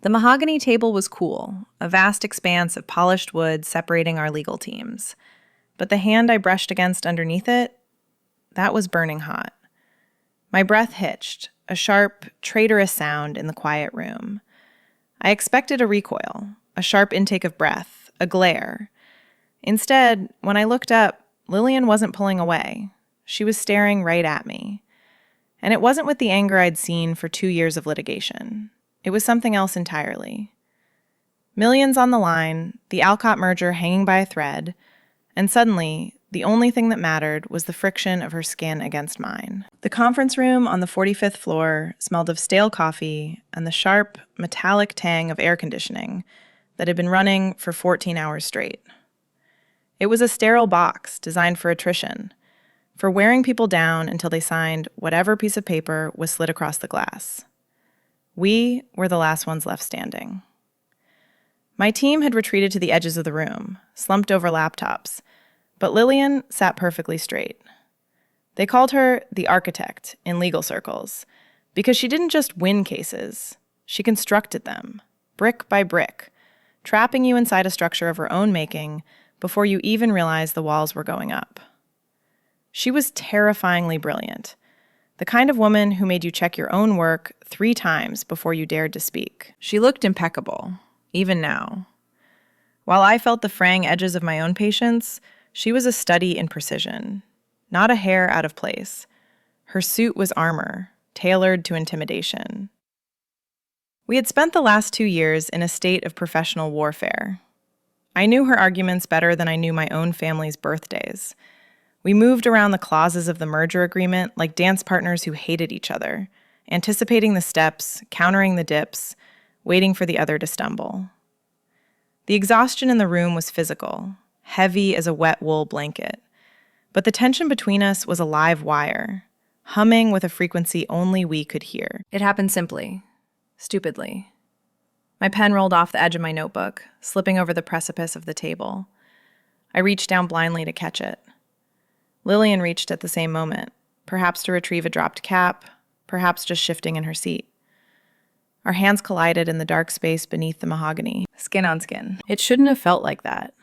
The mahogany table was cool, a vast expanse of polished wood separating our legal teams. But the hand I brushed against underneath it, that was burning hot. My breath hitched, a sharp, traitorous sound in the quiet room. I expected a recoil, a sharp intake of breath, a glare. Instead, when I looked up, Lillian wasn't pulling away. She was staring right at me. And it wasn't with the anger I'd seen for 2 years of litigation. It was something else entirely. Millions on the line, the Alcott merger hanging by a thread, and suddenly, the only thing that mattered was the friction of her skin against mine. The conference room on the 45th floor smelled of stale coffee and the sharp, metallic tang of air conditioning that had been running for 14 hours straight. It was a sterile box designed for attrition, for wearing people down until they signed whatever piece of paper was slid across the glass. We were the last ones left standing. My team had retreated to the edges of the room, slumped over laptops, but Lillian sat perfectly straight. They called her the architect in legal circles because she didn't just win cases, she constructed them, brick by brick, trapping you inside a structure of her own making before you even realized the walls were going up. She was terrifyingly brilliant, the kind of woman who made you check your own work 3 times before you dared to speak. She looked impeccable, even now. While I felt the fraying edges of my own patience, she was a study in precision, not a hair out of place. Her suit was armor, tailored to intimidation. We had spent the last 2 years in a state of professional warfare. I knew her arguments better than I knew my own family's birthdays. We moved around the clauses of the merger agreement like dance partners who hated each other, anticipating the steps, countering the dips, waiting for the other to stumble. The exhaustion in the room was physical, heavy as a wet wool blanket, but the tension between us was a live wire, humming with a frequency only we could hear. It happened simply, stupidly. My pen rolled off the edge of my notebook, slipping over the precipice of the table. I reached down blindly to catch it. Lillian reached at the same moment, perhaps to retrieve a dropped cap, perhaps just shifting in her seat. Our hands collided in the dark space beneath the mahogany, skin on skin. It shouldn't have felt like that.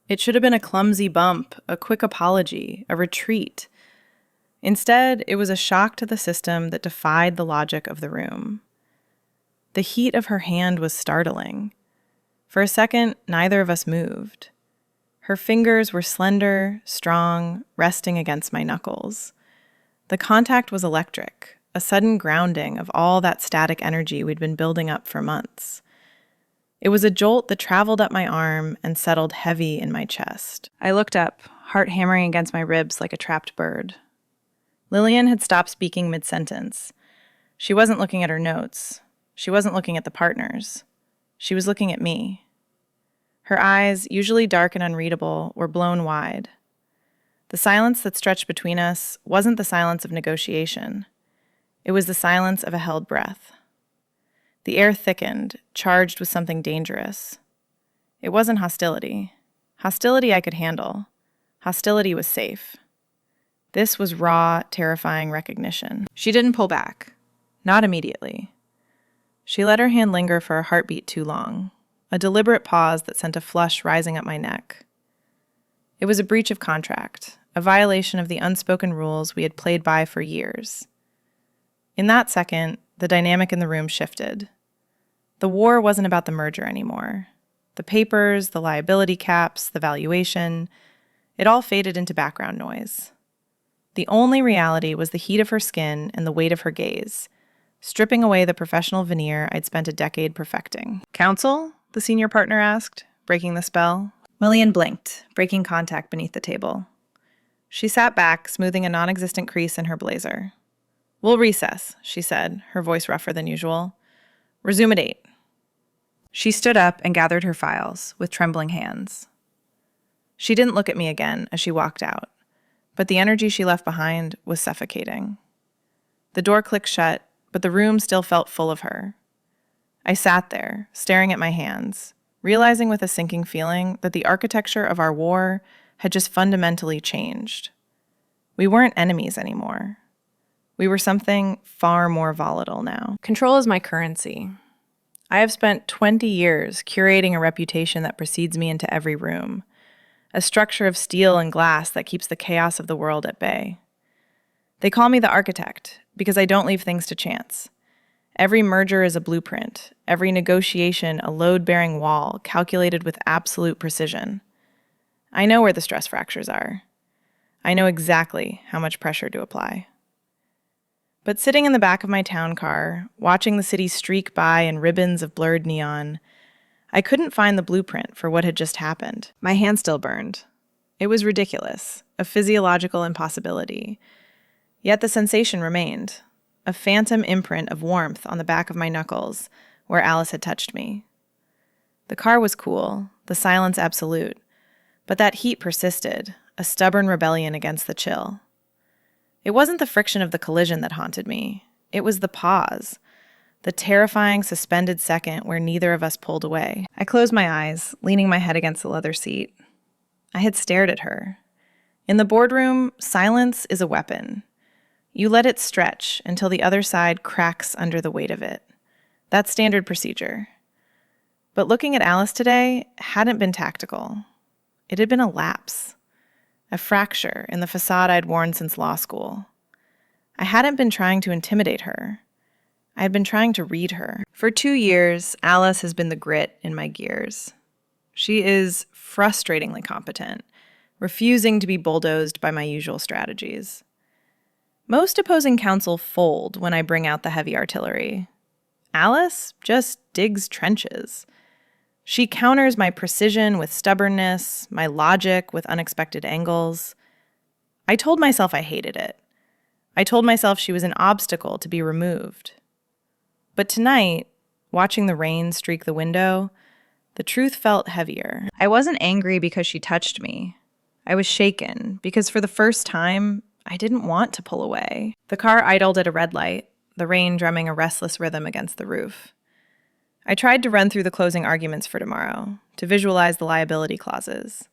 It should have been a clumsy bump, a quick apology, a retreat. Instead, it was a shock to the system that defied the logic of the room. The heat of her hand was startling. For a second, neither of us moved. Her fingers were slender, strong, resting against my knuckles. The contact was electric, a sudden grounding of all that static energy we'd been building up for months. It was a jolt that traveled up my arm and settled heavy in my chest. I looked up, heart hammering against my ribs like a trapped bird. Lillian had stopped speaking mid-sentence. She wasn't looking at her notes. She wasn't looking at the partners. She was looking at me. Her eyes, usually dark and unreadable, were blown wide. The silence that stretched between us wasn't the silence of negotiation. It was the silence of a held breath. The air thickened, charged with something dangerous. It wasn't hostility. Hostility I could handle. Hostility was safe. This was raw, terrifying recognition. She didn't pull back. Not immediately. She let her hand linger for a heartbeat too long, a deliberate pause that sent a flush rising up my neck. It was a breach of contract, a violation of the unspoken rules we had played by for years. In that second, the dynamic in the room shifted. The war wasn't about the merger anymore. The papers, the liability caps, the valuation, it all faded into background noise. The only reality was the heat of her skin and the weight of her gaze, stripping away the professional veneer I'd spent a decade perfecting. "Counsel?" the senior partner asked, breaking the spell. Lillian blinked, breaking contact beneath the table. She sat back, smoothing a non-existent crease in her blazer. "We'll recess," she said, her voice rougher than usual. "Resume at 8. She stood up and gathered her files, with trembling hands. She didn't look at me again as she walked out, but the energy she left behind was suffocating. The door clicked shut, but the room still felt full of her. I sat there, staring at my hands, realizing with a sinking feeling that the architecture of our war had just fundamentally changed. We weren't enemies anymore. We were something far more volatile now. Control is my currency. I have spent 20 years curating a reputation that precedes me into every room, a structure of steel and glass that keeps the chaos of the world at bay. They call me the architect because I don't leave things to chance. Every merger is a blueprint, every negotiation a load-bearing wall calculated with absolute precision. I know where the stress fractures are. I know exactly how much pressure to apply. But sitting in the back of my town car, watching the city streak by in ribbons of blurred neon, I couldn't find the blueprint for what had just happened. My hand still burned. It was ridiculous, a physiological impossibility. Yet the sensation remained, a phantom imprint of warmth on the back of my knuckles where Alice had touched me. The car was cool, the silence absolute, but that heat persisted, a stubborn rebellion against the chill. It wasn't the friction of the collision that haunted me. It was the pause, the terrifying suspended second where neither of us pulled away. I closed my eyes, leaning my head against the leather seat. I had stared at her. In the boardroom, silence is a weapon. You let it stretch until the other side cracks under the weight of it. That's standard procedure. But looking at Alice today hadn't been tactical. It had been a lapse. A fracture in the facade I'd worn since law school. I hadn't been trying to intimidate her. I had been trying to read her. For 2 years, Alice has been the grit in my gears. She is frustratingly competent, refusing to be bulldozed by my usual strategies. Most opposing counsel fold when I bring out the heavy artillery. Alice just digs trenches. She counters my precision with stubbornness, my logic with unexpected angles. I told myself I hated it. I told myself she was an obstacle to be removed. But tonight, watching the rain streak the window, the truth felt heavier. I wasn't angry because she touched me. I was shaken because for the first time, I didn't want to pull away. The car idled at a red light, the rain drumming a restless rhythm against the roof. I tried to run through the closing arguments for tomorrow, to visualize the liability clauses.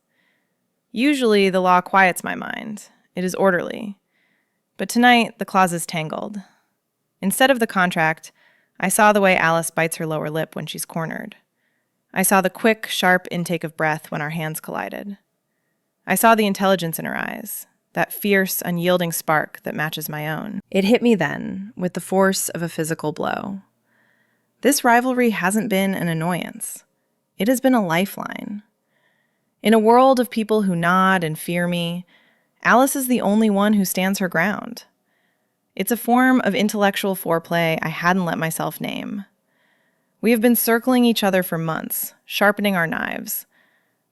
Usually, the law quiets my mind. It is orderly. But tonight, the clauses tangled. Instead of the contract, I saw the way Alice bites her lower lip when she's cornered. I saw the quick, sharp intake of breath when our hands collided. I saw the intelligence in her eyes, that fierce, unyielding spark that matches my own. It hit me then, with the force of a physical blow. This rivalry hasn't been an annoyance. It has been a lifeline. In a world of people who nod and fear me, Alice is the only one who stands her ground. It's a form of intellectual foreplay I hadn't let myself name. We have been circling each other for months, sharpening our knives.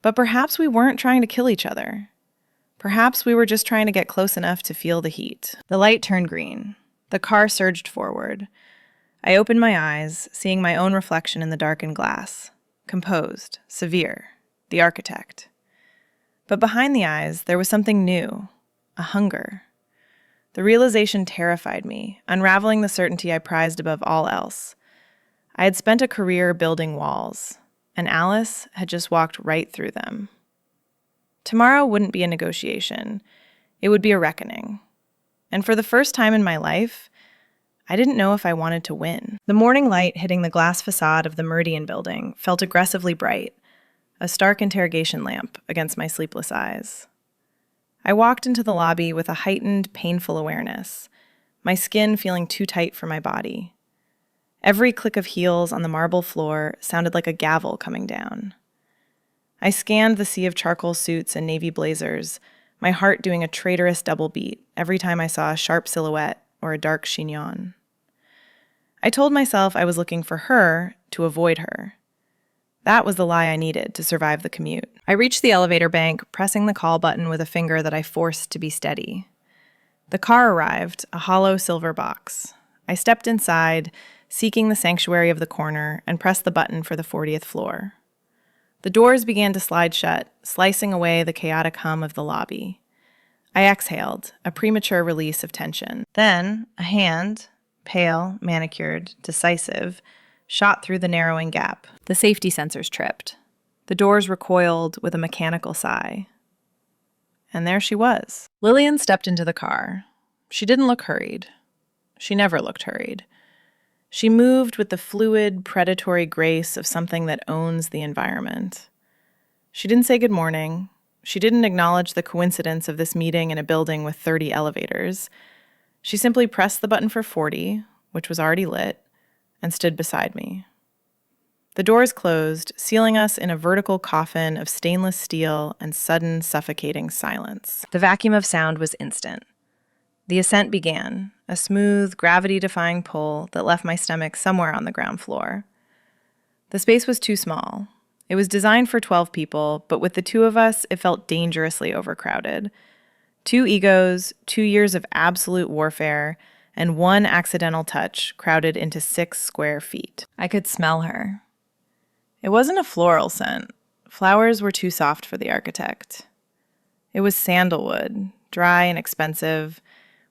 But perhaps we weren't trying to kill each other. Perhaps we were just trying to get close enough to feel the heat. The light turned green. The car surged forward. I opened my eyes, seeing my own reflection in the darkened glass. Composed, severe, the architect. But behind the eyes, there was something new, a hunger. The realization terrified me, unraveling the certainty I prized above all else. I had spent a career building walls, and Alice had just walked right through them. Tomorrow wouldn't be a negotiation. It would be a reckoning. And for the first time in my life, I didn't know if I wanted to win. The morning light hitting the glass facade of the Meridian building felt aggressively bright, a stark interrogation lamp against my sleepless eyes. I walked into the lobby with a heightened, painful awareness, my skin feeling too tight for my body. Every click of heels on the marble floor sounded like a gavel coming down. I scanned the sea of charcoal suits and navy blazers, my heart doing a traitorous double beat every time I saw a sharp silhouette or a dark chignon. I told myself I was looking for her to avoid her. That was the lie I needed to survive the commute. I reached the elevator bank, pressing the call button with a finger that I forced to be steady. The car arrived, a hollow silver box. I stepped inside, seeking the sanctuary of the corner, and pressed the button for the 40th floor. The doors began to slide shut, slicing away the chaotic hum of the lobby. I exhaled, a premature release of tension. Then, a hand, pale, manicured, decisive, shot through the narrowing gap. The safety sensors tripped. The doors recoiled with a mechanical sigh. And there she was. Lillian stepped into the car. She didn't look hurried. She never looked hurried. She moved with the fluid, predatory grace of something that owns the environment. She didn't say good morning. She didn't acknowledge the coincidence of this meeting in a building with 30 elevators. She simply pressed the button for 40, which was already lit, and stood beside me. The doors closed, sealing us in a vertical coffin of stainless steel and sudden suffocating silence. The vacuum of sound was instant. The ascent began, a smooth, gravity-defying pull that left my stomach somewhere on the ground floor. The space was too small. It was designed for 12 people, but with the two of us, it felt dangerously overcrowded. 2 egos, 2 years of absolute warfare, and 1 accidental touch crowded into 6 square feet. I could smell her. It wasn't a floral scent. Flowers were too soft for the architect. It was sandalwood, dry and expensive,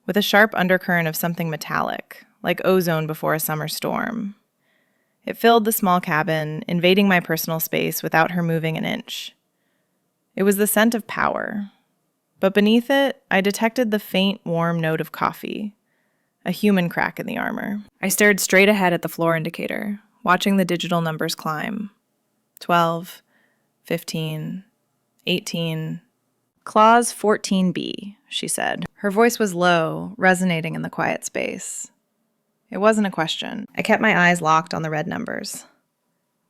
with a sharp undercurrent of something metallic, like ozone before a summer storm. It filled the small cabin, invading my personal space without her moving an inch. It was the scent of power. But beneath it, I detected the faint, warm note of coffee, a human crack in the armor. I stared straight ahead at the floor indicator, watching the digital numbers climb. 12, 15, 18. Clause 14B, she said. Her voice was low, resonating in the quiet space. It wasn't a question. I kept my eyes locked on the red numbers.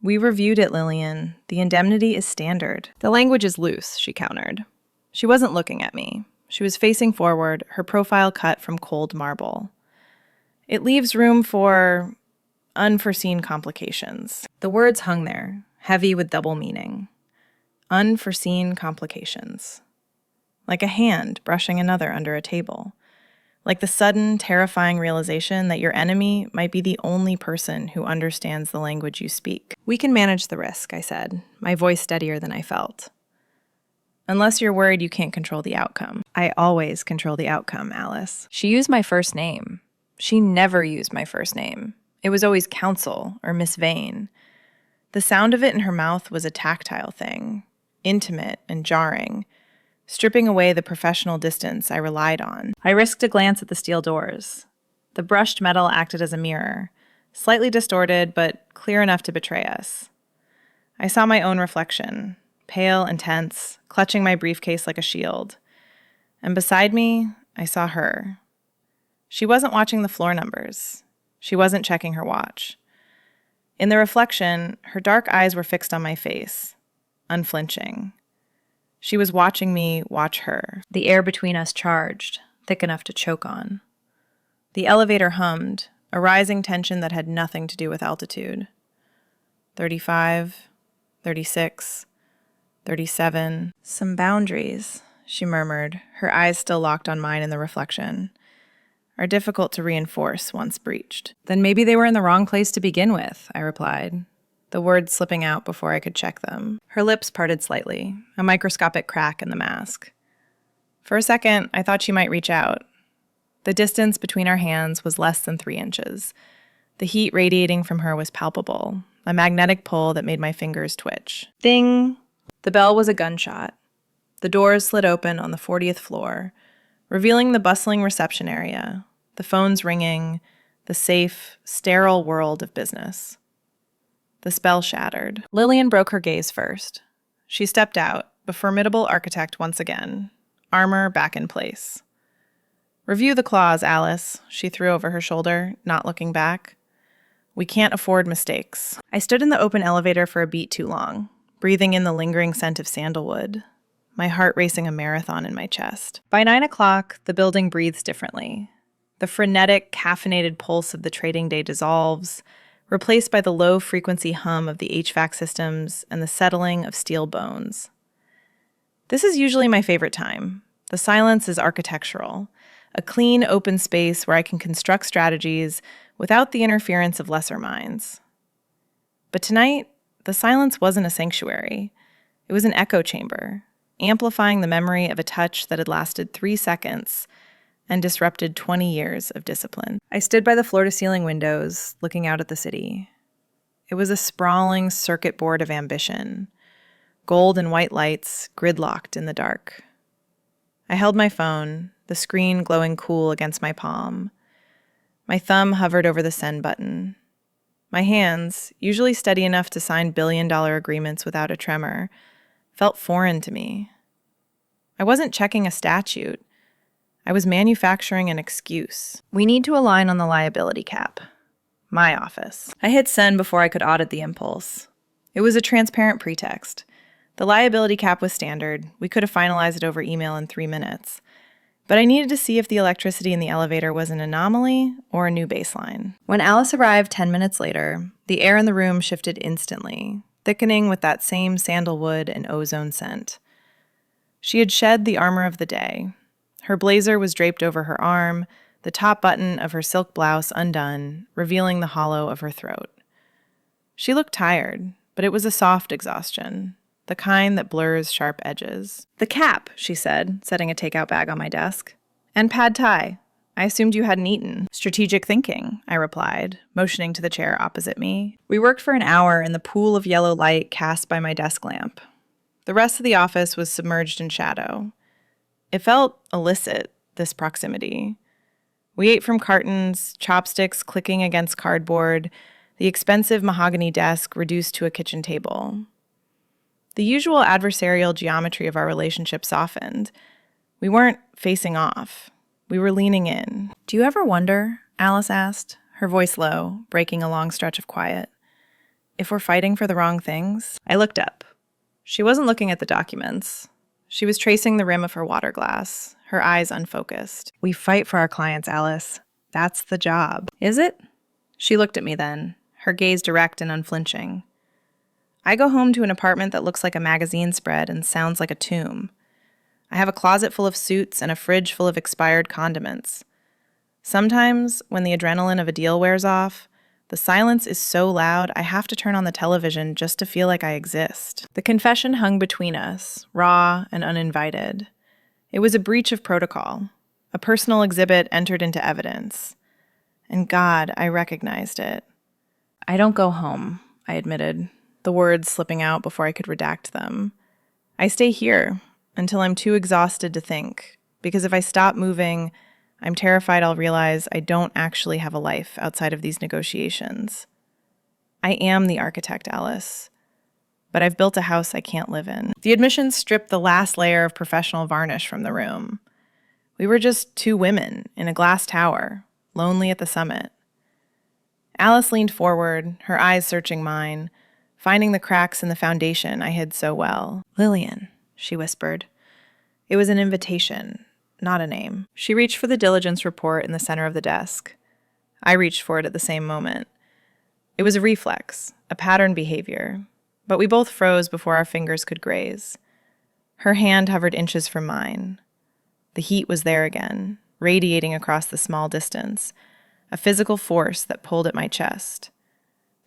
We reviewed it, Lillian. The indemnity is standard. The language is loose, she countered. She wasn't looking at me. She was facing forward, her profile cut from cold marble. It leaves room for unforeseen complications. The words hung there, heavy with double meaning. Unforeseen complications. Like a hand brushing another under a table. Like the sudden, terrifying realization that your enemy might be the only person who understands the language you speak. We can manage the risk, I said, my voice steadier than I felt. Unless you're worried you can't control the outcome. I always control the outcome, Alice. She used my first name. She never used my first name. It was always Counsel or Miss Vane. The sound of it in her mouth was a tactile thing, intimate and jarring, stripping away the professional distance I relied on. I risked a glance at the steel doors. The brushed metal acted as a mirror, slightly distorted but clear enough to betray us. I saw my own reflection, pale and tense, clutching my briefcase like a shield. And beside me, I saw her. She wasn't watching the floor numbers. She wasn't checking her watch. In the reflection, her dark eyes were fixed on my face, unflinching. She was watching me watch her. The air between us charged, thick enough to choke on. The elevator hummed, a rising tension that had nothing to do with altitude. 35, 36, 37. Some boundaries, she murmured, her eyes still locked on mine in the reflection, are difficult to reinforce once breached. Then maybe they were in the wrong place to begin with, I replied, the words slipping out before I could check them. Her lips parted slightly, a microscopic crack in the mask. For a second, I thought she might reach out. The distance between our hands was less than 3 inches. The heat radiating from her was palpable, a magnetic pull that made my fingers twitch. Ding! The bell was a gunshot. The doors slid open on the 40th floor, revealing the bustling reception area, the phones ringing, the safe, sterile world of business. The spell shattered. Lillian broke her gaze first. She stepped out, the formidable architect once again, armor back in place. Review the clause, Alice, she threw over her shoulder, not looking back. We can't afford mistakes. I stood in the open elevator for a beat too long, breathing in the lingering scent of sandalwood, my heart racing a marathon in my chest. By 9 o'clock, the building breathes differently. The frenetic, caffeinated pulse of the trading day dissolves, replaced by the low-frequency hum of the HVAC systems and the settling of steel bones. This is usually my favorite time. The silence is architectural, a clean, open space where I can construct strategies without the interference of lesser minds. But tonight, the silence wasn't a sanctuary. It was an echo chamber, amplifying the memory of a touch that had lasted 3 seconds and disrupted 20 years of discipline. I stood by the floor-to-ceiling windows, looking out at the city. It was a sprawling circuit board of ambition, gold and white lights gridlocked in the dark. I held my phone, the screen glowing cool against my palm. My thumb hovered over the send button. My hands, usually steady enough to sign billion-dollar agreements without a tremor, felt foreign to me. I wasn't checking a statute. I was manufacturing an excuse. We need to align on the liability cap. My office. I hit send before I could audit the impulse. It was a transparent pretext. The liability cap was standard. We could have finalized it over email in 3 minutes. But I needed to see if the electricity in the elevator was an anomaly or a new baseline. When Alice arrived 10 minutes later, the air in the room shifted instantly, thickening with that same sandalwood and ozone scent. She had shed the armor of the day. Her blazer was draped over her arm, the top button of her silk blouse undone, revealing the hollow of her throat. She looked tired, but it was a soft exhaustion, the kind that blurs sharp edges. "The cap," she said, setting a takeout bag on my desk. "And pad thai. I assumed you hadn't eaten." "Strategic thinking," I replied, motioning to the chair opposite me. We worked for an hour in the pool of yellow light cast by my desk lamp. The rest of the office was submerged in shadow. It felt illicit, this proximity. We ate from cartons, chopsticks clicking against cardboard, the expensive mahogany desk reduced to a kitchen table. The usual adversarial geometry of our relationship softened. We weren't facing off. We were leaning in. "Do you ever wonder," Alice asked, her voice low, breaking a long stretch of quiet, "if we're fighting for the wrong things?" I looked up. She wasn't looking at the documents. She was tracing the rim of her water glass, her eyes unfocused. "We fight for our clients, Alice. That's the job." "Is it?" She looked at me then, her gaze direct and unflinching. "I go home to an apartment that looks like a magazine spread and sounds like a tomb. I have a closet full of suits and a fridge full of expired condiments. Sometimes, when the adrenaline of a deal wears off, the silence is so loud I have to turn on the television just to feel like I exist." The confession hung between us, raw and uninvited. It was a breach of protocol, a personal exhibit entered into evidence. And God, I recognized it. "I don't go home," I admitted, the words slipping out before I could redact them. "I stay here until I'm too exhausted to think, because if I stop moving, I'm terrified I'll realize I don't actually have a life outside of these negotiations. I am the architect, Alice, but I've built a house I can't live in." The admission stripped the last layer of professional varnish from the room. We were just two women in a glass tower, lonely at the summit. Alice leaned forward, her eyes searching mine, finding the cracks in the foundation I hid so well. "Lillian," she whispered. It was an invitation, not a name. She reached for the diligence report in the center of the desk. I reached for it at the same moment. It was a reflex, a pattern behavior, but we both froze before our fingers could graze. Her hand hovered inches from mine. The heat was there again, radiating across the small distance, a physical force that pulled at my chest.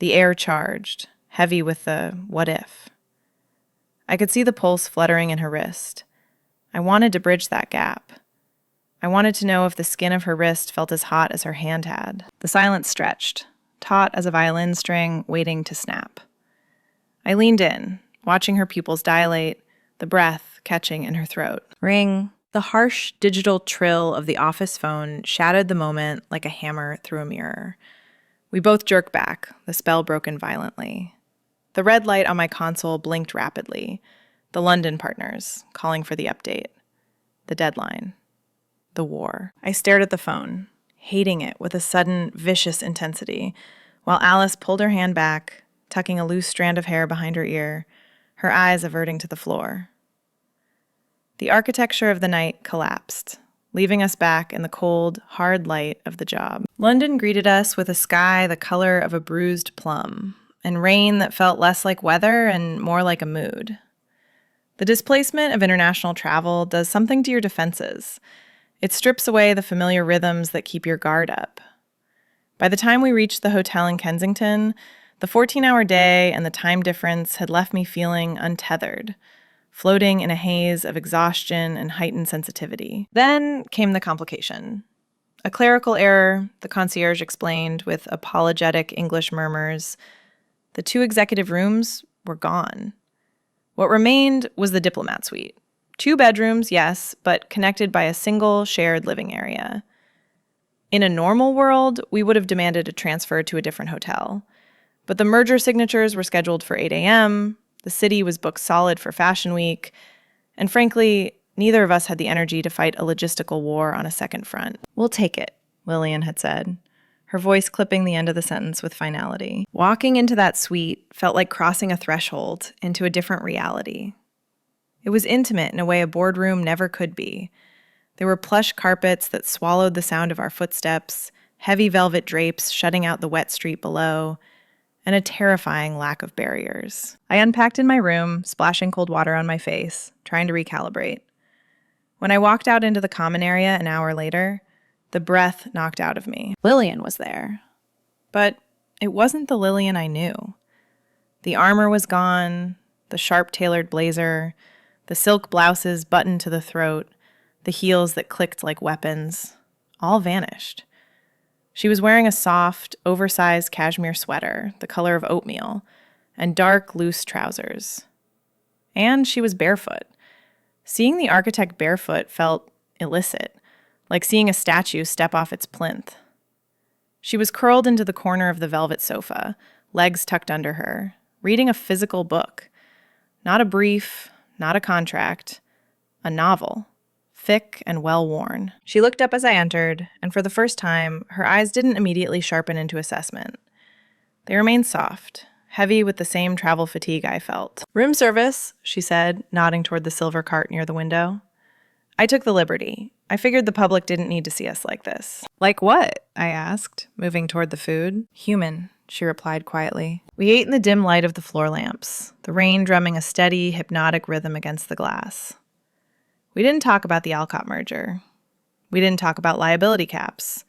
The air charged, heavy with the what if. I could see the pulse fluttering in her wrist. I wanted to bridge that gap. I wanted to know if the skin of her wrist felt as hot as her hand had. The silence stretched, taut as a violin string waiting to snap. I leaned in, watching her pupils dilate, the breath catching in her throat. Ring. The harsh digital trill of the office phone shattered the moment like a hammer through a mirror. We both jerked back, the spell broken violently. The red light on my console blinked rapidly. The London partners, calling for the update. The deadline. The war. I stared at the phone, hating it with a sudden, vicious intensity, while Alice pulled her hand back, tucking a loose strand of hair behind her ear, her eyes averting to the floor. The architecture of the night collapsed, leaving us back in the cold, hard light of the job. London greeted us with a sky the color of a bruised plum, and rain that felt less like weather and more like a mood. The displacement of international travel does something to your defenses. It strips away the familiar rhythms that keep your guard up. By the time we reached the hotel in Kensington, the 14-hour day and the time difference had left me feeling untethered, floating in a haze of exhaustion and heightened sensitivity. Then came the complication. A clerical error, the concierge explained with apologetic English murmurs. The 2 executive rooms were gone. What remained was the diplomat suite. 2 bedrooms, yes, but connected by a single shared living area. In a normal world, we would have demanded a transfer to a different hotel. But the merger signatures were scheduled for 8 a.m., the city was booked solid for Fashion Week, and frankly, neither of us had the energy to fight a logistical war on a second front. "We'll take it," Lillian had said, her voice clipping the end of the sentence with finality. Walking into that suite felt like crossing a threshold into a different reality. It was intimate in a way a boardroom never could be. There were plush carpets that swallowed the sound of our footsteps, heavy velvet drapes shutting out the wet street below, and a terrifying lack of barriers. I unpacked in my room, splashing cold water on my face, trying to recalibrate. When I walked out into the common area an hour later, the breath knocked out of me. Lillian was there. But it wasn't the Lillian I knew. The armor was gone, the sharp-tailored blazer, the silk blouses buttoned to the throat, the heels that clicked like weapons, all vanished. She was wearing a soft, oversized cashmere sweater, the color of oatmeal, and dark, loose trousers. And she was barefoot. Seeing the architect barefoot felt illicit, like seeing a statue step off its plinth. She was curled into the corner of the velvet sofa, legs tucked under her, reading a physical book. Not a brief, not a contract, a novel. Thick and well-worn. She looked up as I entered, and for the first time, her eyes didn't immediately sharpen into assessment. They remained soft, heavy with the same travel fatigue I felt. "Room service," she said, nodding toward the silver cart near the window. I took the liberty. I figured the public didn't need to see us like this. "Like what?" I asked, moving toward the food. "Human," she replied quietly. We ate in the dim light of the floor lamps, the rain drumming a steady, hypnotic rhythm against the glass. We didn't talk about the Alcott merger. We didn't talk about liability caps.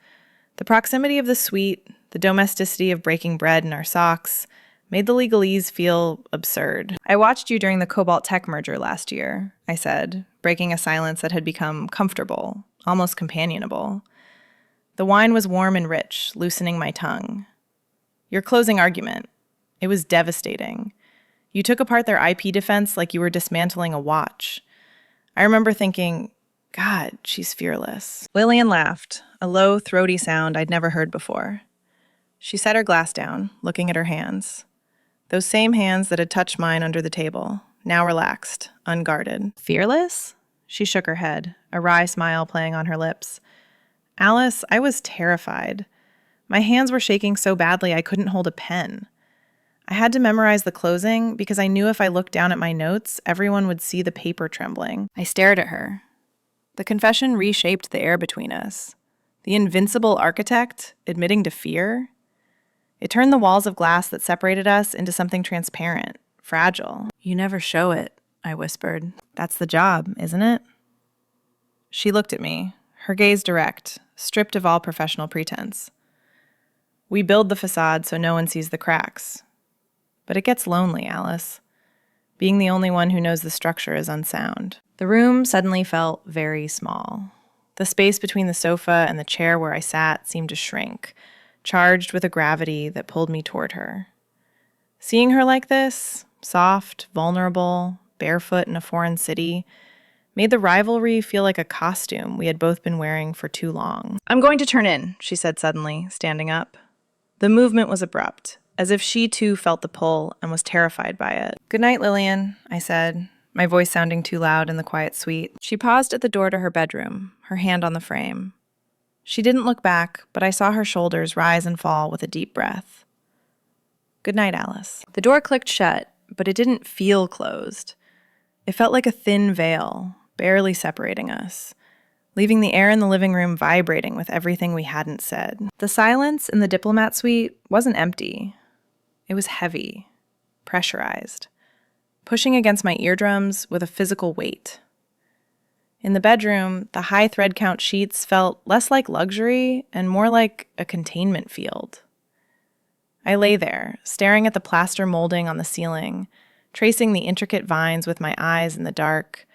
The proximity of the suite, the domesticity of breaking bread in our socks, made the legalese feel absurd. "I watched you during the Cobalt Tech merger last year," I said, breaking a silence that had become comfortable, almost companionable. The wine was warm and rich, loosening my tongue. "Your closing argument. It was devastating. You took apart their IP defense like you were dismantling a watch. I remember thinking, God, she's fearless." Lillian laughed, a low, throaty sound I'd never heard before. She set her glass down, looking at her hands. Those same hands that had touched mine under the table, now relaxed, unguarded. "Fearless?" She shook her head, a wry smile playing on her lips. "Alice, I was terrified. My hands were shaking so badly I couldn't hold a pen. I had to memorize the closing because I knew if I looked down at my notes, everyone would see the paper trembling." I stared at her. The confession reshaped the air between us. The invincible architect admitting to fear. It turned the walls of glass that separated us into something transparent, fragile. "You never show it," I whispered. "That's the job, isn't it?" She looked at me, her gaze direct, stripped of all professional pretense. "We build the facade so no one sees the cracks. But it gets lonely, Alice. Being the only one who knows the structure is unsound." The room suddenly felt very small. The space between the sofa and the chair where I sat seemed to shrink, charged with a gravity that pulled me toward her. Seeing her like this, soft, vulnerable, barefoot in a foreign city, made the rivalry feel like a costume we had both been wearing for too long. "I'm going to turn in," she said suddenly, standing up. The movement was abrupt, as if she too felt the pull and was terrified by it. "Good night, Lillian," I said, my voice sounding too loud in the quiet suite. She paused at the door to her bedroom, her hand on the frame. She didn't look back, but I saw her shoulders rise and fall with a deep breath. "Good night, Alice." The door clicked shut, but it didn't feel closed. It felt like a thin veil, barely separating us, leaving the air in the living room vibrating with everything we hadn't said. The silence in the diplomat suite wasn't empty. It was heavy, pressurized, pushing against my eardrums with a physical weight. In the bedroom, the high thread count sheets felt less like luxury and more like a containment field. I lay there, staring at the plaster molding on the ceiling, tracing the intricate vines with my eyes in the dark,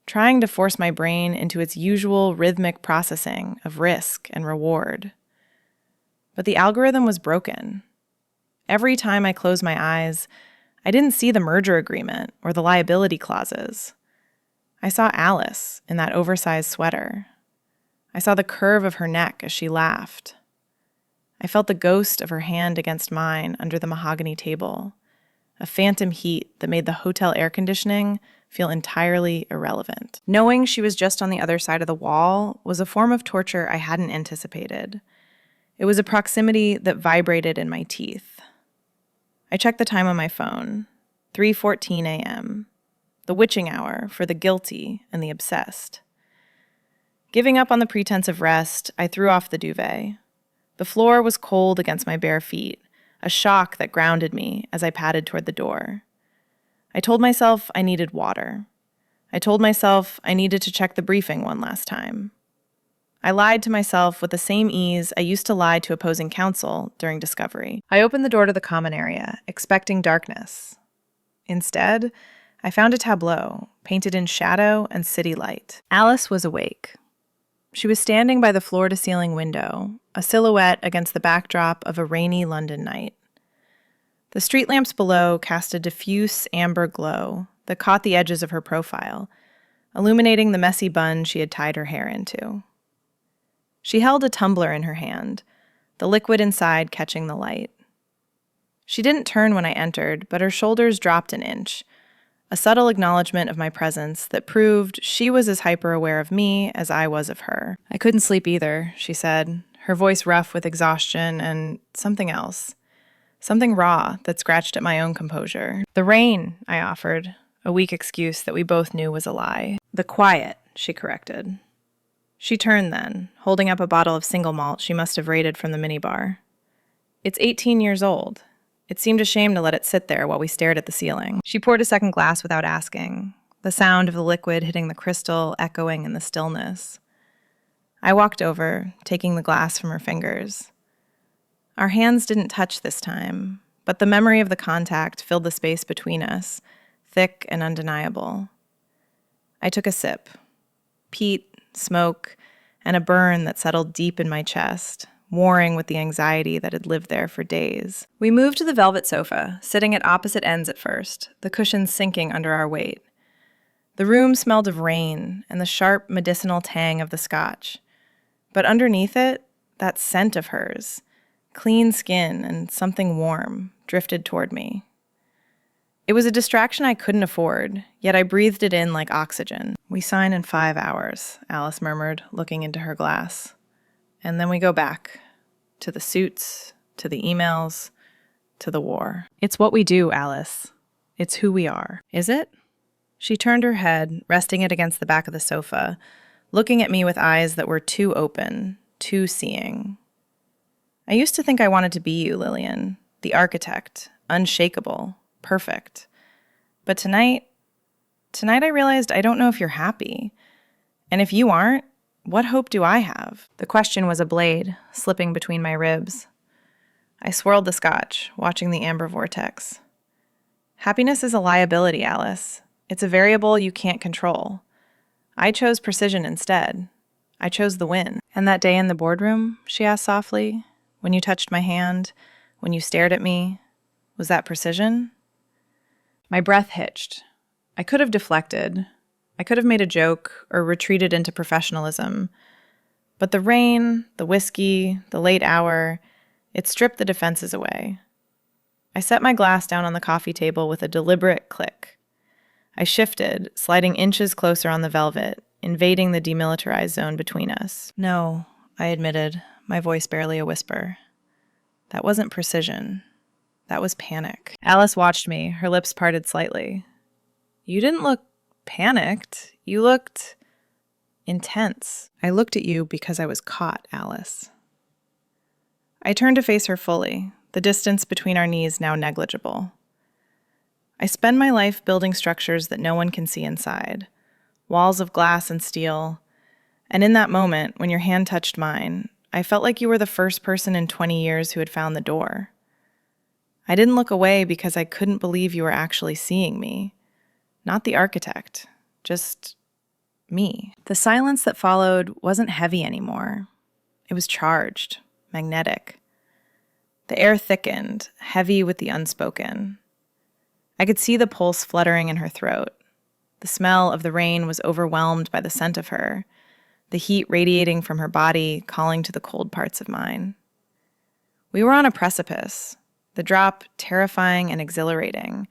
trying to force my brain into its usual rhythmic processing of risk and reward. But the algorithm was broken. Every time I closed my eyes, I didn't see the merger agreement or the liability clauses. I saw Alice in that oversized sweater. I saw the curve of her neck as she laughed. I felt the ghost of her hand against mine under the mahogany table, a phantom heat that made the hotel air conditioning feel entirely irrelevant. Knowing she was just on the other side of the wall was a form of torture I hadn't anticipated. It was a proximity that vibrated in my teeth. I checked the time on my phone, 3:14 a.m., the witching hour for the guilty and the obsessed. Giving up on the pretense of rest, I threw off the duvet. The floor was cold against my bare feet, a shock that grounded me as I padded toward the door. I told myself I needed water. I told myself I needed to check the briefing one last time. I lied to myself with the same ease I used to lie to opposing counsel during discovery. I opened the door to the common area, expecting darkness. Instead, I found a tableau, painted in shadow and city light. Alice was awake. She was standing by the floor-to-ceiling window, a silhouette against the backdrop of a rainy London night. The street lamps below cast a diffuse amber glow that caught the edges of her profile, illuminating the messy bun she had tied her hair into. She held a tumbler in her hand, the liquid inside catching the light. She didn't turn when I entered, but her shoulders dropped an inch, a subtle acknowledgement of my presence that proved she was as hyper-aware of me as I was of her. I couldn't sleep either, she said, her voice rough with exhaustion and something else. Something raw that scratched at my own composure. The rain, I offered, a weak excuse that we both knew was a lie. The quiet, she corrected. She turned then, holding up a bottle of single malt she must have raided from the minibar. It's 18 years old. It seemed a shame to let it sit there while we stared at the ceiling. She poured a second glass without asking, the sound of the liquid hitting the crystal echoing in the stillness. I walked over, taking the glass from her fingers. Our hands didn't touch this time, but the memory of the contact filled the space between us, thick and undeniable. I took a sip. Peat, smoke, and a burn that settled deep in my chest, warring with the anxiety that had lived there for days. We moved to the velvet sofa, sitting at opposite ends at first, the cushions sinking under our weight. The room smelled of rain and the sharp medicinal tang of the scotch. But underneath it, that scent of hers, clean skin and something warm, drifted toward me. It was a distraction I couldn't afford, yet I breathed it in like oxygen. "We sign in 5 hours," Alice murmured, looking into her glass. "And then we go back. To the suits, to the emails, to the war." "It's what we do, Alice. It's who we are." "Is it?" She turned her head, resting it against the back of the sofa, looking at me with eyes that were too open, too seeing. "I used to think I wanted to be you, Lillian, the architect, unshakable, perfect. But tonight I realized I don't know if you're happy. And if you aren't, what hope do I have?" The question was a blade, slipping between my ribs. I swirled the scotch, watching the amber vortex. "Happiness is a liability, Alice. It's a variable you can't control. I chose precision instead. I chose the win." "And that day in the boardroom," she asked softly, "when you touched my hand, when you stared at me, was that precision?" My breath hitched. I could have deflected. I could have made a joke or retreated into professionalism. But the rain, the whiskey, the late hour, it stripped the defenses away. I set my glass down on the coffee table with a deliberate click. I shifted, sliding inches closer on the velvet, invading the demilitarized zone between us. "No," I admitted, my voice barely a whisper. "That wasn't precision. That was panic." Alice watched me, her lips parted slightly. "You didn't look panicked. You looked intense." "I looked at you because I was caught, Alice." I turned to face her fully, the distance between our knees now negligible. I spend my life building structures that no one can see inside, walls of glass and steel, and in that moment, when your hand touched mine, I felt like you were the first person in 20 years who had found the door. I didn't look away because I couldn't believe you were actually seeing me. Not the architect, just me. The silence that followed wasn't heavy anymore. It was charged, magnetic. The air thickened, heavy with the unspoken. I could see the pulse fluttering in her throat. The smell of the rain was overwhelmed by the scent of her, the heat radiating from her body, calling to the cold parts of mine. We were on a precipice, the drop terrifying and exhilarating.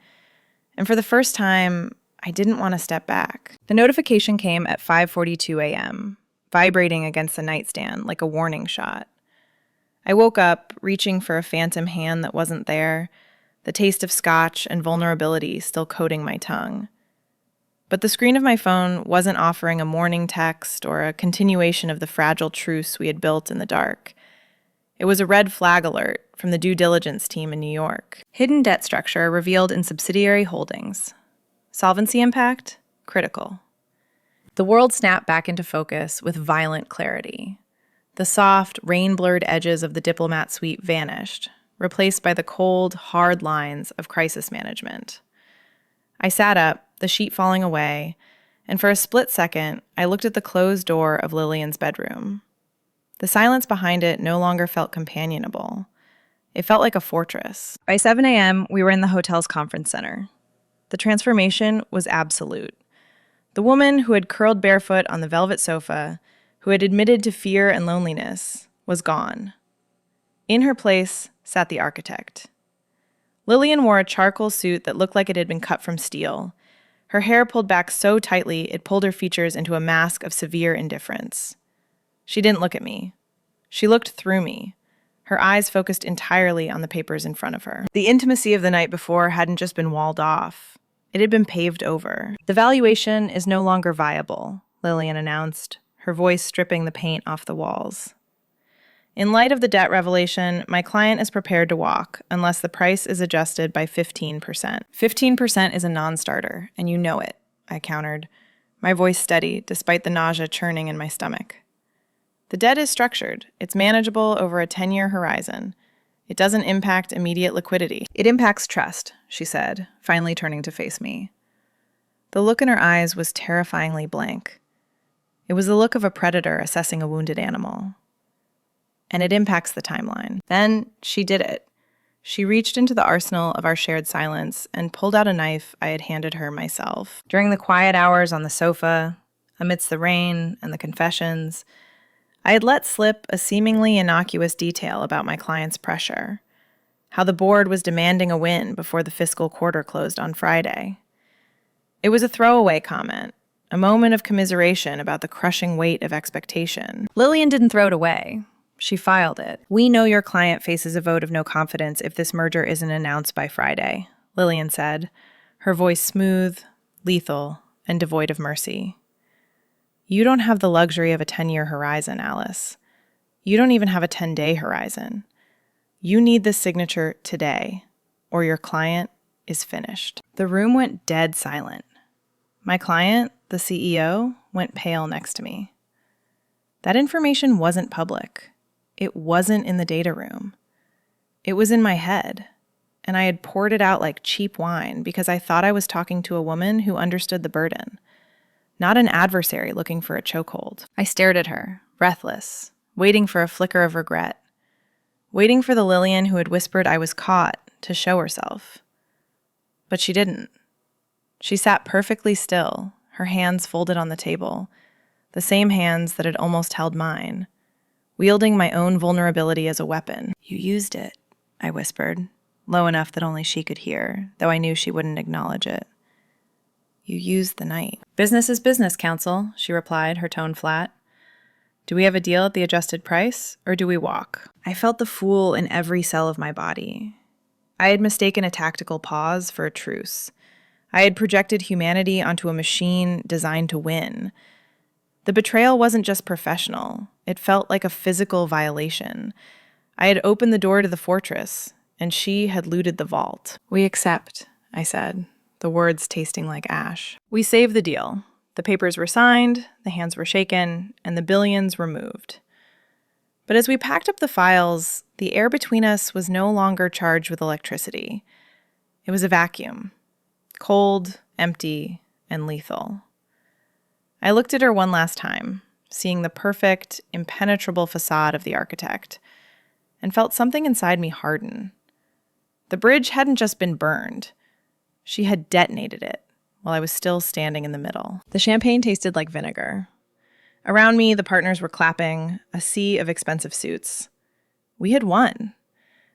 And for the first time, I didn't want to step back. The notification came at 5:42 a.m., vibrating against the nightstand like a warning shot. I woke up, reaching for a phantom hand that wasn't there, the taste of scotch and vulnerability still coating my tongue. But the screen of my phone wasn't offering a morning text or a continuation of the fragile truce we had built in the dark. It was a red flag alert from the due diligence team in New York. Hidden debt structure revealed in subsidiary holdings. Solvency impact? Critical. The world snapped back into focus with violent clarity. The soft, rain-blurred edges of the diplomat suite vanished, replaced by the cold, hard lines of crisis management. I sat up, the sheet falling away, and for a split second, I looked at the closed door of Lillian's bedroom. The silence behind it no longer felt companionable. It felt like a fortress. By 7 a.m., we were in the hotel's conference center. The transformation was absolute. The woman who had curled barefoot on the velvet sofa, who had admitted to fear and loneliness, was gone. In her place sat the architect. Lillian wore a charcoal suit that looked like it had been cut from steel. Her hair pulled back so tightly it pulled her features into a mask of severe indifference. She didn't look at me. She looked through me, her eyes focused entirely on the papers in front of her. The intimacy of the night before hadn't just been walled off. It had been paved over. The valuation is no longer viable, Lillian announced, her voice stripping the paint off the walls. In light of the debt revelation, my client is prepared to walk unless the price is adjusted by 15%. 15% is a non-starter, and you know it, I countered, my voice steady despite the nausea churning in my stomach. The debt is structured. It's manageable over a 10-year horizon. It doesn't impact immediate liquidity. It impacts trust, she said, finally turning to face me. The look in her eyes was terrifyingly blank. It was the look of a predator assessing a wounded animal. And it impacts the timeline. Then she did it. She reached into the arsenal of our shared silence and pulled out a knife I had handed her myself. During the quiet hours on the sofa, amidst the rain and the confessions, I had let slip a seemingly innocuous detail about my client's pressure, how the board was demanding a win before the fiscal quarter closed on Friday. It was a throwaway comment, a moment of commiseration about the crushing weight of expectation. Lillian didn't throw it away. She filed it. We know your client faces a vote of no confidence if this merger isn't announced by Friday, Lillian said, her voice smooth, lethal, and devoid of mercy. You don't have the luxury of a 10-year horizon, Alice. You don't even have a 10-day horizon. You need this signature today, or your client is finished. The room went dead silent. My client, the CEO, went pale next to me. That information wasn't public. It wasn't in the data room. It was in my head, and I had poured it out like cheap wine because I thought I was talking to a woman who understood the burden, not an adversary looking for a chokehold. I stared at her, breathless, waiting for a flicker of regret, waiting for the Lillian who had whispered I was caught to show herself. But she didn't. She sat perfectly still, her hands folded on the table, the same hands that had almost held mine, wielding my own vulnerability as a weapon. You used it, I whispered, low enough that only she could hear, though I knew she wouldn't acknowledge it. You used the night. Business is business, counsel, she replied, her tone flat. Do we have a deal at the adjusted price, or do we walk? I felt the fool in every cell of my body. I had mistaken a tactical pause for a truce. I had projected humanity onto a machine designed to win. The betrayal wasn't just professional. It felt like a physical violation. I had opened the door to the fortress, and she had looted the vault. We accept, I said, the words tasting like ash. We saved the deal. The papers were signed, the hands were shaken, and the billions were moved. But as we packed up the files, the air between us was no longer charged with electricity. It was a vacuum, cold, empty, and lethal. I looked at her one last time, seeing the perfect, impenetrable facade of the architect, and felt something inside me harden. The bridge hadn't just been burned. She had detonated it while I was still standing in the middle. The champagne tasted like vinegar. Around me, the partners were clapping, a sea of expensive suits. We had won.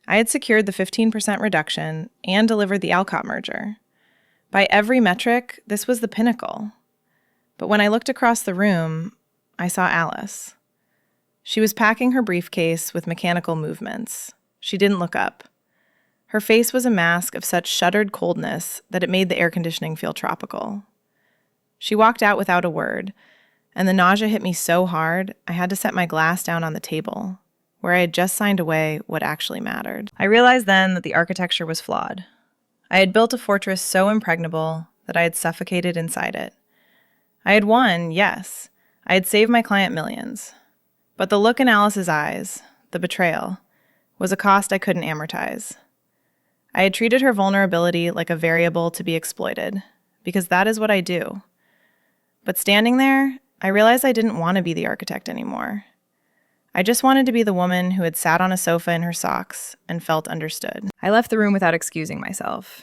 I had secured the 15% reduction and delivered the Alcott merger. By every metric, this was the pinnacle. But when I looked across the room, I saw Alice. She was packing her briefcase with mechanical movements. She didn't look up. Her face was a mask of such shuttered coldness that it made the air conditioning feel tropical. She walked out without a word, and the nausea hit me so hard I had to set my glass down on the table, where I had just signed away what actually mattered. I realized then that the architecture was flawed. I had built a fortress so impregnable that I had suffocated inside it. I had won, yes. I had saved my client millions. But the look in Alice's eyes, the betrayal, was a cost I couldn't amortize. I had treated her vulnerability like a variable to be exploited, because that is what I do. But standing there, I realized I didn't want to be the architect anymore. I just wanted to be the woman who had sat on a sofa in her socks and felt understood. I left the room without excusing myself.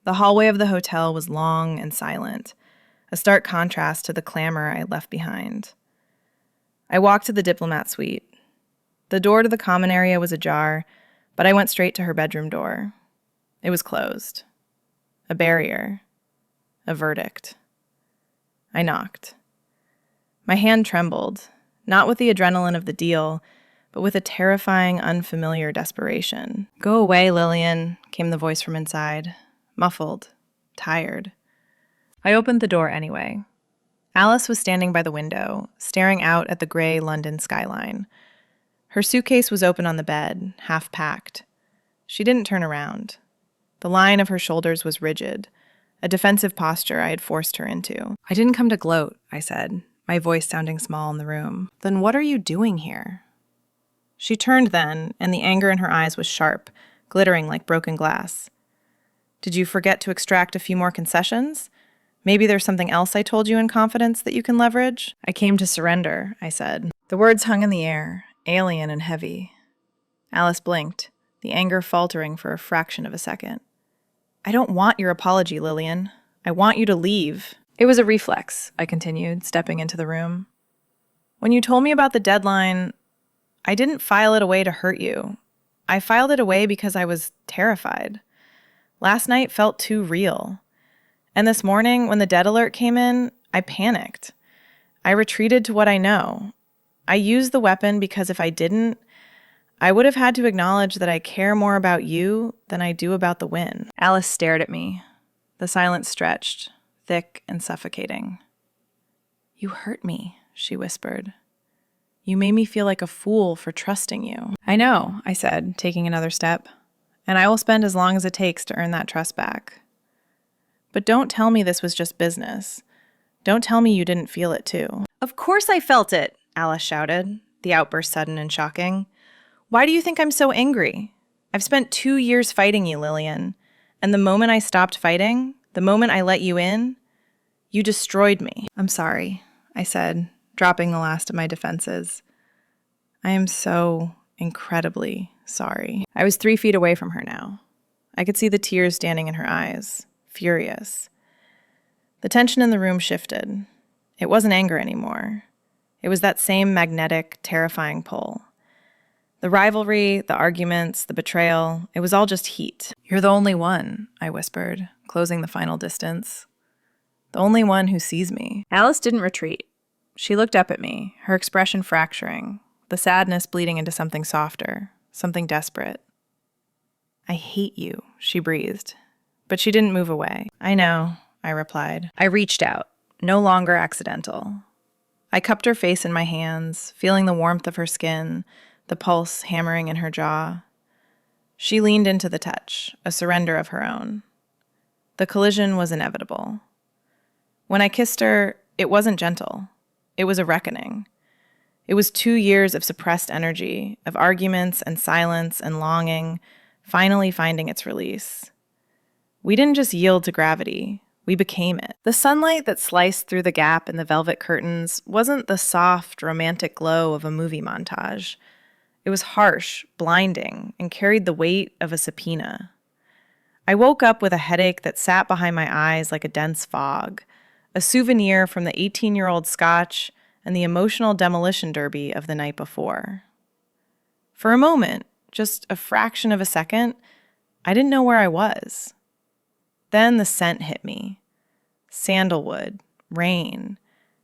The hallway of the hotel was long and silent, a stark contrast to the clamor I had left behind. I walked to the diplomat suite. The door to the common area was ajar, but I went straight to her bedroom door. It was closed. A barrier. A verdict. I knocked. My hand trembled, not with the adrenaline of the deal, but with a terrifying, unfamiliar desperation. "Go away, Lillian," came the voice from inside, muffled, tired. I opened the door anyway. Alice was standing by the window, staring out at the gray London skyline. Her suitcase was open on the bed, half packed. She didn't turn around. The line of her shoulders was rigid, a defensive posture I had forced her into. "I didn't come to gloat," I said, my voice sounding small in the room. "Then what are you doing here?" She turned then, and the anger in her eyes was sharp, glittering like broken glass. "Did you forget to extract a few more concessions? Maybe there's something else I told you in confidence that you can leverage?" "I came to surrender," I said. The words hung in the air, alien and heavy. Alice blinked, the anger faltering for a fraction of a second. "I don't want your apology, Lillian. I want you to leave." "It was a reflex," I continued, stepping into the room. "When you told me about the deadline, I didn't file it away to hurt you. I filed it away because I was terrified. Last night felt too real. And this morning, when the debt alert came in, I panicked. I retreated to what I know. I used the weapon because if I didn't, I would have had to acknowledge that I care more about you than I do about the win." Alice stared at me. The silence stretched, thick and suffocating. "You hurt me," she whispered. "You made me feel like a fool for trusting you." "I know," I said, taking another step. "And I will spend as long as it takes to earn that trust back. But don't tell me this was just business. Don't tell me you didn't feel it too." "Of course I felt it," Alice shouted, the outburst sudden and shocking. "Why do you think I'm so angry? I've spent 2 years fighting you, Lillian. And the moment I stopped fighting, the moment I let you in, you destroyed me." "I'm sorry," I said, dropping the last of my defenses. "I am so incredibly sorry." I was 3 feet away from her now. I could see the tears standing in her eyes, furious. The tension in the room shifted. It wasn't anger anymore. It was that same magnetic, terrifying pull. The rivalry, the arguments, the betrayal, it was all just heat. "You're the only one," I whispered, closing the final distance. "The only one who sees me." Alice didn't retreat. She looked up at me, her expression fracturing, the sadness bleeding into something softer, something desperate. "I hate you," she breathed. But she didn't move away. "I know," I replied. I reached out, no longer accidental. I cupped her face in my hands, feeling the warmth of her skin, the pulse hammering in her jaw. She leaned into the touch, a surrender of her own. The collision was inevitable. When I kissed her, it wasn't gentle. It was a reckoning. It was 2 years of suppressed energy, of arguments and silence and longing, finally finding its release. We didn't just yield to gravity. We became it. The sunlight that sliced through the gap in the velvet curtains wasn't the soft, romantic glow of a movie montage. It was harsh, blinding, and carried the weight of a subpoena. I woke up with a headache that sat behind my eyes like a dense fog, a souvenir from the 18-year-old scotch and the emotional demolition derby of the night before. For a moment, just a fraction of a second, I didn't know where I was. Then the scent hit me. Sandalwood, rain,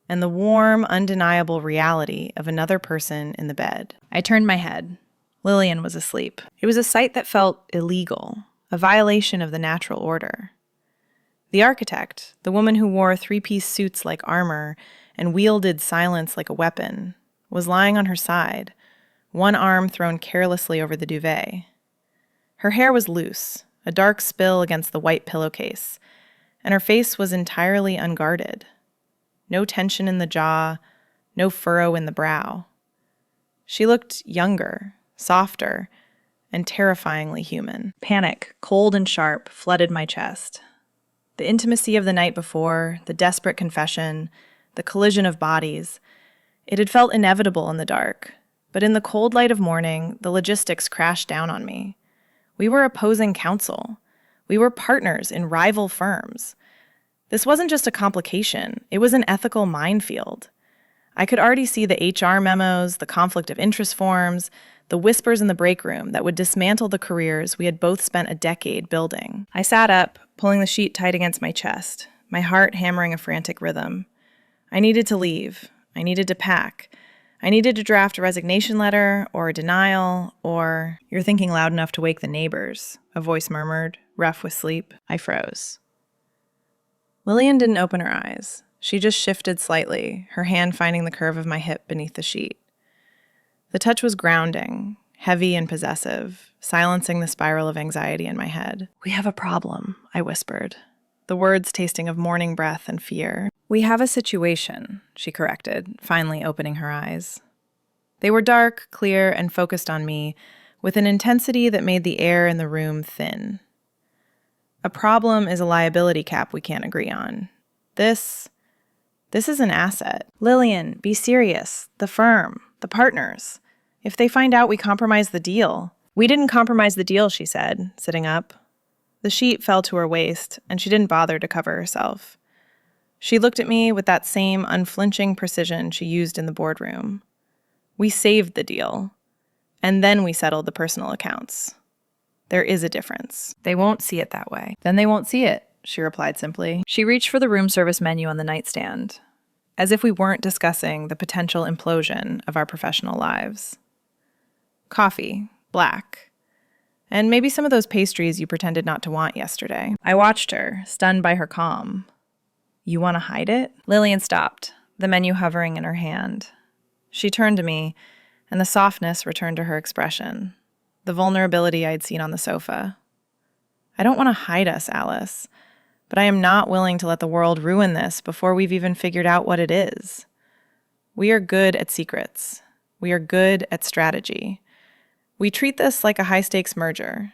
and the warm, undeniable reality of another person in the bed. I turned my head. Lillian was asleep. It was a sight that felt illegal, a violation of the natural order. The architect, the woman who wore three-piece suits like armor and wielded silence like a weapon, was lying on her side, one arm thrown carelessly over the duvet. Her hair was loose, a dark spill against the white pillowcase, and her face was entirely unguarded. No tension in the jaw, no furrow in the brow. She looked younger, softer, and terrifyingly human. Panic, cold and sharp, flooded my chest. The intimacy of the night before, the desperate confession, the collision of bodies, it had felt inevitable in the dark, but in the cold light of morning, the logistics crashed down on me. We were opposing counsel. We were partners in rival firms. This wasn't just a complication, it was an ethical minefield. I could already see the HR memos, the conflict of interest forms, the whispers in the break room that would dismantle the careers we had both spent a decade building. I sat up, pulling the sheet tight against my chest, my heart hammering a frantic rhythm. I needed to leave. I needed to pack. I needed to draft a resignation letter, or a denial, or, "You're thinking loud enough to wake the neighbors," a voice murmured, rough with sleep. I froze. Lillian didn't open her eyes. She just shifted slightly, her hand finding the curve of my hip beneath the sheet. The touch was grounding, heavy and possessive, silencing the spiral of anxiety in my head. "We have a problem," I whispered, the words tasting of morning breath and fear. "We have a situation," she corrected, finally opening her eyes. They were dark, clear, and focused on me, with an intensity that made the air in the room thin. "A problem is a liability cap we can't agree on. This is an asset. Lillian, be serious. The firm, the partners. If they find out we compromised the deal." "We didn't compromise the deal," she said, sitting up. The sheet fell to her waist, and she didn't bother to cover herself. She looked at me with that same unflinching precision she used in the boardroom. "We saved the deal, and then we settled the personal accounts. There is a difference. They won't see it that way." "Then they won't see it," she replied simply. She reached for the room service menu on the nightstand, as if we weren't discussing the potential implosion of our professional lives. "Coffee, black. And maybe some of those pastries you pretended not to want yesterday." I watched her, stunned by her calm. "You want to hide it?" Lillian stopped, the menu hovering in her hand. She turned to me, and the softness returned to her expression, the vulnerability I'd seen on the sofa. "I don't want to hide us, Alice, but I am not willing to let the world ruin this before we've even figured out what it is. We are good at secrets. We are good at strategy. We treat this like a high-stakes merger.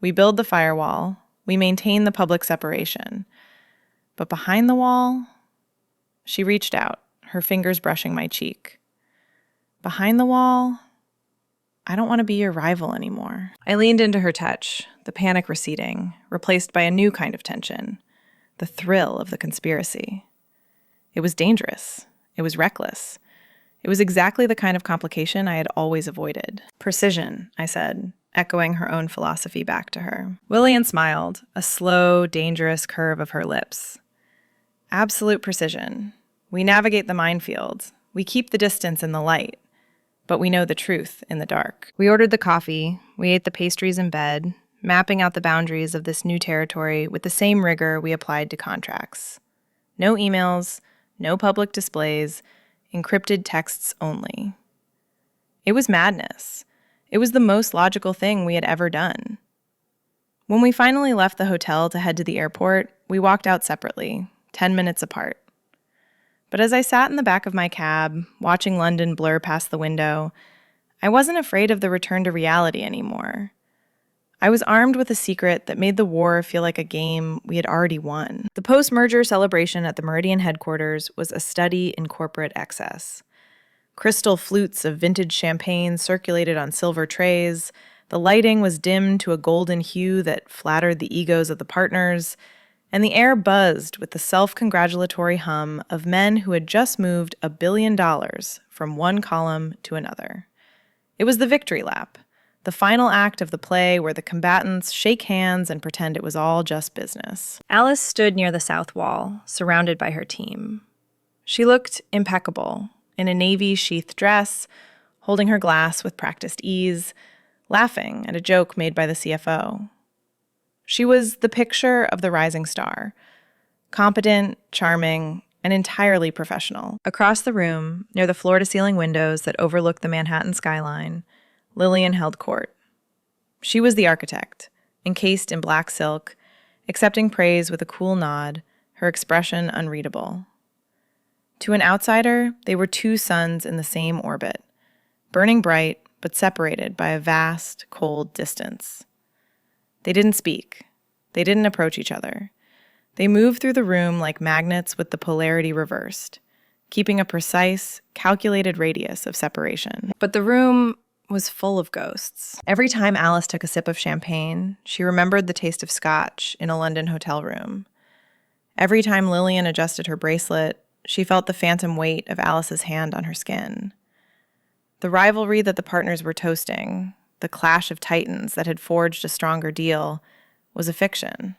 We build the firewall. We maintain the public separation. But behind the wall," she reached out, her fingers brushing my cheek. "Behind the wall, I don't want to be your rival anymore." I leaned into her touch, the panic receding, replaced by a new kind of tension, the thrill of the conspiracy. It was dangerous. It was reckless. It was exactly the kind of complication I had always avoided. "Precision," I said, echoing her own philosophy back to her. Lillian smiled, a slow, dangerous curve of her lips. "Absolute precision. We navigate the minefield. We keep the distance in the light. But we know the truth in the dark." We ordered the coffee. We ate the pastries in bed, mapping out the boundaries of this new territory with the same rigor we applied to contracts. No emails, no public displays, encrypted texts only. It was madness. It was the most logical thing we had ever done. When we finally left the hotel to head to the airport, we walked out separately, 10 minutes apart. But as I sat in the back of my cab, watching London blur past the window, I wasn't afraid of the return to reality anymore. I was armed with a secret that made the war feel like a game we had already won. The post-merger celebration at the Meridian headquarters was a study in corporate excess. Crystal flutes of vintage champagne circulated on silver trays. The lighting was dimmed to a golden hue that flattered the egos of the partners, and the air buzzed with the self-congratulatory hum of men who had just moved $1 billion from one column to another. It was the victory lap, the final act of the play where the combatants shake hands and pretend it was all just business. Alice stood near the south wall, surrounded by her team. She looked impeccable, in a navy sheathed dress, holding her glass with practiced ease, laughing at a joke made by the CFO. She was the picture of the rising star, competent, charming, and entirely professional. Across the room, near the floor-to-ceiling windows that overlooked the Manhattan skyline, Lillian held court. She was the architect, encased in black silk, accepting praise with a cool nod, her expression unreadable. To an outsider, they were two suns in the same orbit, burning bright but separated by a vast, cold distance. They didn't speak. They didn't approach each other. They moved through the room like magnets with the polarity reversed, keeping a precise, calculated radius of separation. But the room was full of ghosts. Every time Alice took a sip of champagne, she remembered the taste of scotch in a London hotel room. Every time Lillian adjusted her bracelet, she felt the phantom weight of Alice's hand on her skin. The rivalry that the partners were toasting, the clash of titans that had forged a stronger deal, was a fiction.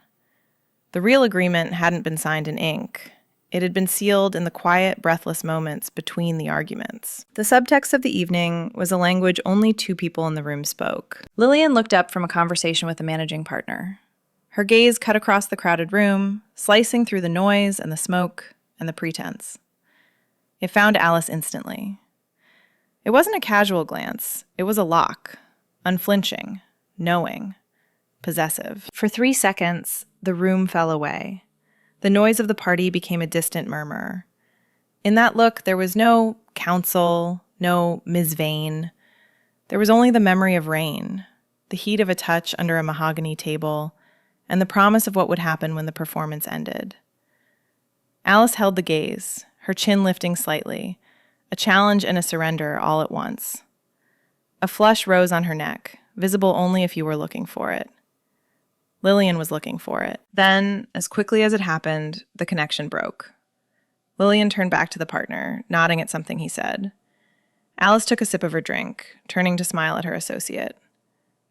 The real agreement hadn't been signed in ink. It had been sealed in the quiet, breathless moments between the arguments. The subtext of the evening was a language only two people in the room spoke. Lillian looked up from a conversation with the managing partner. Her gaze cut across the crowded room, slicing through the noise and the smoke and the pretense. It found Alice instantly. It wasn't a casual glance. It was a lock. Unflinching, knowing, possessive. For 3 seconds, the room fell away. The noise of the party became a distant murmur. In that look, there was no counsel, no Ms. Vane. There was only the memory of rain, the heat of a touch under a mahogany table, and the promise of what would happen when the performance ended. Alice held the gaze, her chin lifting slightly, a challenge and a surrender all at once. A flush rose on her neck, visible only if you were looking for it. Lillian was looking for it. Then, as quickly as it happened, the connection broke. Lillian turned back to the partner, nodding at something he said. Alice took a sip of her drink, turning to smile at her associate.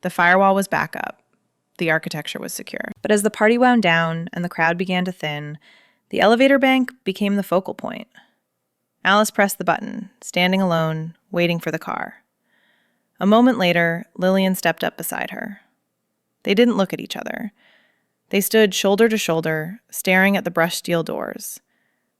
The firewall was back up. The architecture was secure. But as the party wound down and the crowd began to thin, the elevator bank became the focal point. Alice pressed the button, standing alone, waiting for the car. A moment later, Lillian stepped up beside her. They didn't look at each other. They stood shoulder to shoulder, staring at the brushed steel doors.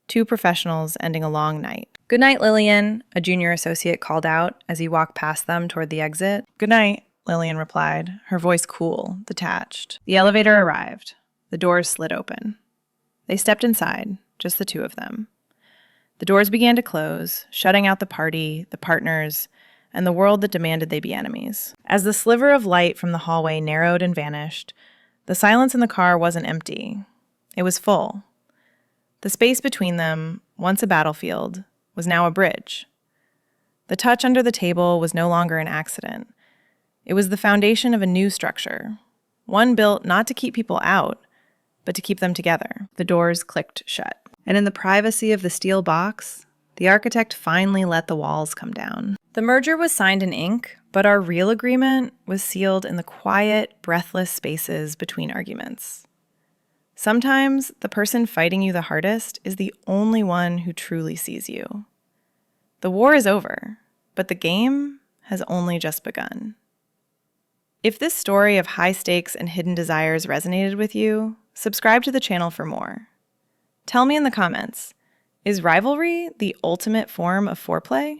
Two professionals ending a long night. "Good night, Lillian," a junior associate called out as he walked past them toward the exit. "Good night," Lillian replied, her voice cool, detached. The elevator arrived. The doors slid open. They stepped inside, just the two of them. The doors began to close, shutting out the party, the partners, and the world that demanded they be enemies. As the sliver of light from the hallway narrowed and vanished, the silence in the car wasn't empty. It was full. The space between them, once a battlefield, was now a bridge. The touch under the table was no longer an accident. It was the foundation of a new structure, one built not to keep people out, but to keep them together. The doors clicked shut. And in the privacy of the steel box, the architect finally let the walls come down. The merger was signed in ink, but our real agreement was sealed in the quiet, breathless spaces between arguments. Sometimes the person fighting you the hardest is the only one who truly sees you. The war is over, but the game has only just begun. If this story of high stakes and hidden desires resonated with you, subscribe to the channel for more. Tell me in the comments, is rivalry the ultimate form of foreplay?